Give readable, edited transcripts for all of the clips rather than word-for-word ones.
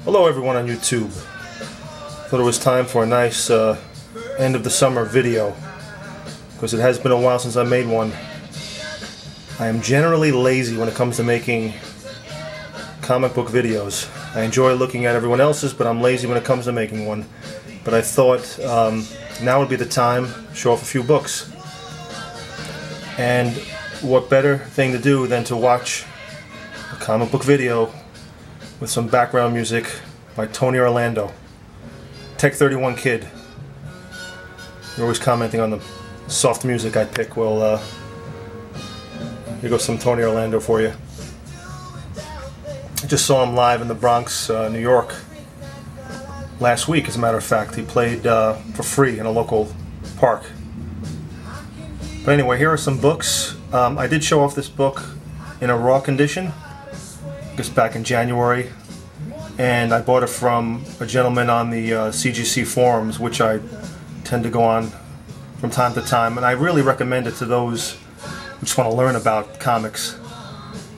Hello everyone on YouTube. Thought it was time for a nice end of the summer video because it has been a while since I made one. I am generally lazy when it comes to making comic book videos. I enjoy looking at everyone else's, but I'm lazy when it comes to making one. But I thought now would be the time to show off a few books. And what better thing to do than to watch a comic book video with some background music by Tony Orlando. Tech 31 Kid. You're always commenting on the soft music I pick. Well, here goes some Tony Orlando for you. I just saw him live in the Bronx, New York last week, as a matter of fact. He played for free in a local park. But anyway, here are some books. I did show off this book in a raw condition, I guess back in January, and I bought it from a gentleman on the CGC forums, which I tend to go on from time to time, and I really recommend it to those who just want to learn about comics,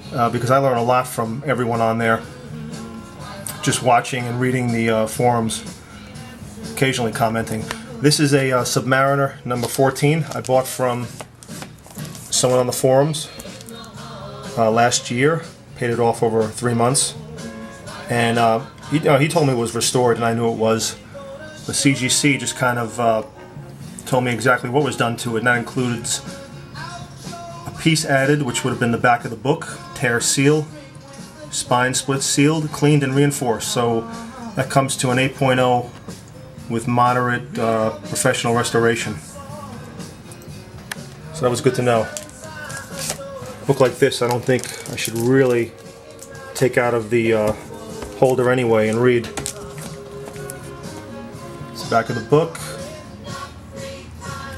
because I learn a lot from everyone on there, just watching and reading the forums, occasionally commenting. This is a Submariner number 14 I bought from someone on the forums last year. Paid it off over 3 months, and he told me it was restored, and I knew it was. The CGC just kind of told me exactly what was done to it, and that includes a piece added, which would have been the back of the book, tear seal, spine split sealed, cleaned and reinforced. So that comes to an 8.0 with moderate professional restoration. So that was good to know. Book like this, I don't think I should really take out of the holder anyway and read. It's the back of the book.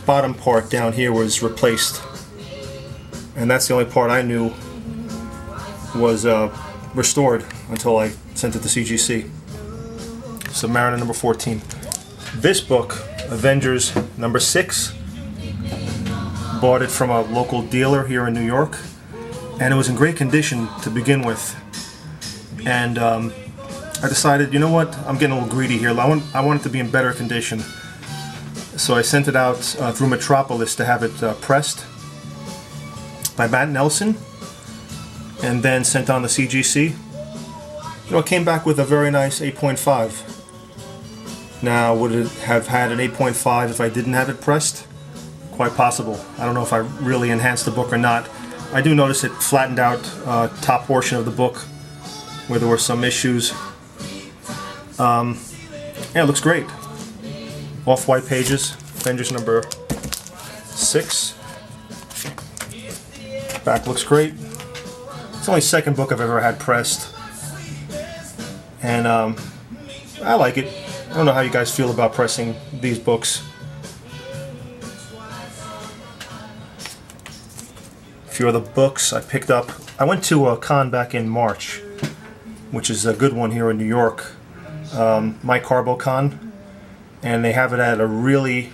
Bottom part down here was replaced, and that's the only part I knew was restored until I sent it to CGC. Submariner number 14. This book, Avengers number 6, bought it from a local dealer here in New York, and it was in great condition to begin with. And I decided, you know what, I'm getting a little greedy here. I want it to be in better condition. So I sent it out through Metropolis to have it pressed by Matt Nelson, and then sent on the CGC. You know, it came back with a very nice 8.5. Now, would it have had an 8.5 if I didn't have it pressed? Quite possible. I don't know if I really enhanced the book or not. I do notice it flattened out top portion of the book where there were some issues. Yeah, it looks great. Off-white pages, Avengers number 6. Back looks great. It's the only second book I've ever had pressed, and I like it. I don't know how you guys feel about pressing these books. A few other books I picked up. I went to a con back in March, which is a good one here in New York, My Carbo Con, and they have it at a really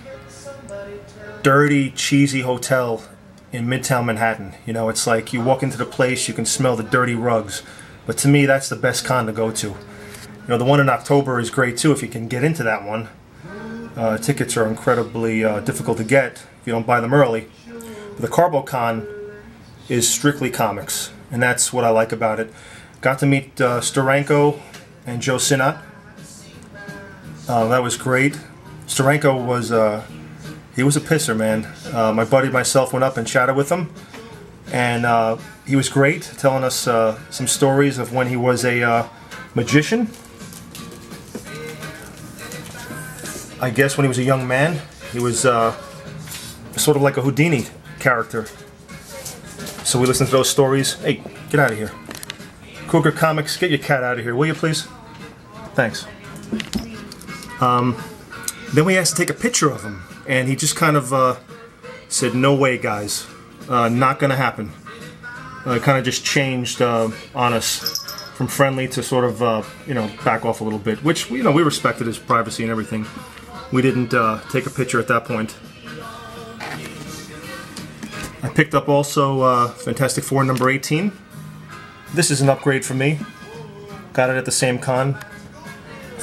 dirty, cheesy hotel in Midtown Manhattan. You know, it's like you walk into the place, you can smell the dirty rugs. But to me, that's the best con to go to. You know, the one in October is great too if you can get into that one. Tickets are incredibly difficult to get if you don't buy them early. But the Carbo Con is strictly comics, and that's what I like about it. Got to meet Steranko and Joe Sinnott. That was great. Steranko was he was a pisser, man. My buddy and myself went up and chatted with him, and he was great, telling us some stories of when he was a magician. I guess when he was a young man, he was sort of like a Houdini character. So we listened to those stories. Hey, get out of here. Cougar Comics, get your cat out of here, will you please? Thanks. Then we asked to take a picture of him, and he just kind of said, "No way, guys. Not gonna happen." Kind of just changed on us from friendly to sort of, back off a little bit, which, we respected his privacy and everything. We didn't take a picture at that point. I picked up also Fantastic Four number 18. This is an upgrade for me. Got it at the same con.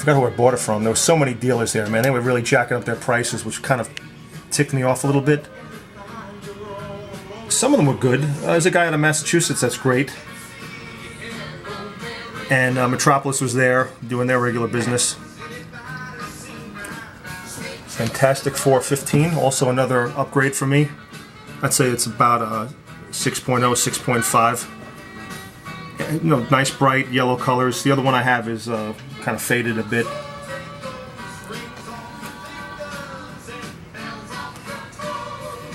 forgot who I bought it from. There were so many dealers there, man. They were really jacking up their prices, which kind of ticked me off a little bit. Some of them were good. There's a guy out of Massachusetts that's great. And Metropolis was there, doing their regular business. Fantastic Four 15, also another upgrade for me. I'd say it's about a 6.0, 6.5. You know, nice bright yellow colors. The other one I have is kind of faded a bit.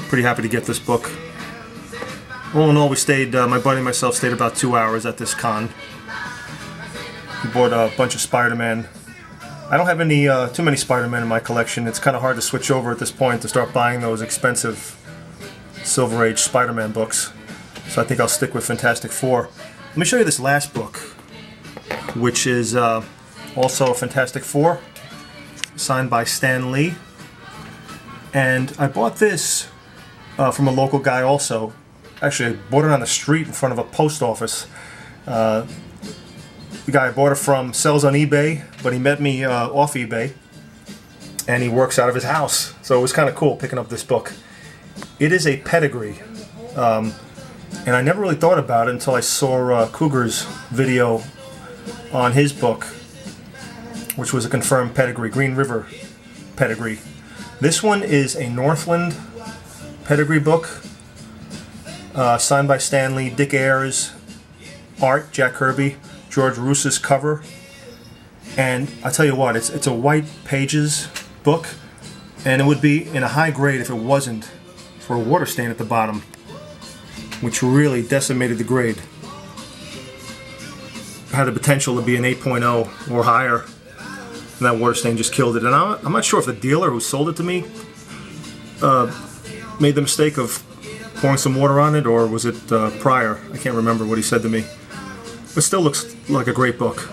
Pretty happy to get this book. All in all, we stayed, my buddy and myself stayed about 2 hours at this con. We bought a bunch of Spider-Man. I don't have any too many Spider-Man in my collection. It's kind of hard to switch over at this point to start buying those expensive Silver Age Spider-Man books. So I think I'll stick with Fantastic Four. Let me show you this last book, which is also a Fantastic Four, signed by Stan Lee. And I bought this from a local guy also. Actually, I bought it on the street in front of a post office. The guy I bought it from sells on eBay, but he met me off eBay, and he works out of his house. So it was kind of cool picking up this book. It is a pedigree, and I never really thought about it until I saw Cougar's video on his book, which was a confirmed pedigree, Green River pedigree. This one is a Northland pedigree book, signed by Stan Lee, Dick Ayers, art, Jack Kirby, George Rous's cover, and I tell you what, it's a white pages book, and it would be in a high grade if it wasn't for a water stain at the bottom, which really decimated the grade. It had the potential to be an 8.0 or higher, and that water stain just killed it. And I'm not sure if the dealer who sold it to me made the mistake of pouring some water on it, or was it prior? I can't remember what he said to me. It still looks like a great book.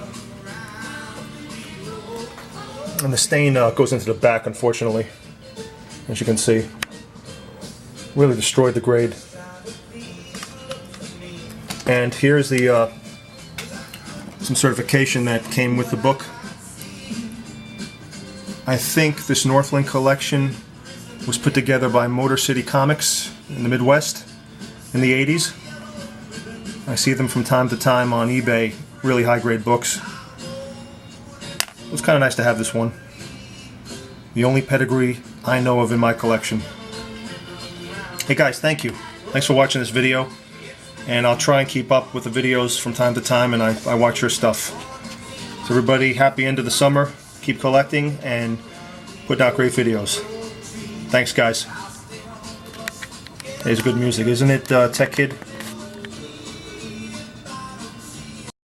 And the stain goes into the back, unfortunately, as you can see. Really destroyed the grade. And here's the some certification that came with the book. I think this Northland collection was put together by Motor City Comics in the Midwest in the 80s. I see them from time to time on eBay, really high-grade books. It was kind of nice to have this one. The only pedigree I know of in my collection. Hey guys, thank you. Thanks for watching this video. And I'll try and keep up with the videos from time to time, and I watch your stuff. So everybody, happy end of the summer. Keep collecting and putting out great videos. Thanks guys. There's good music, isn't it, Tech Kid?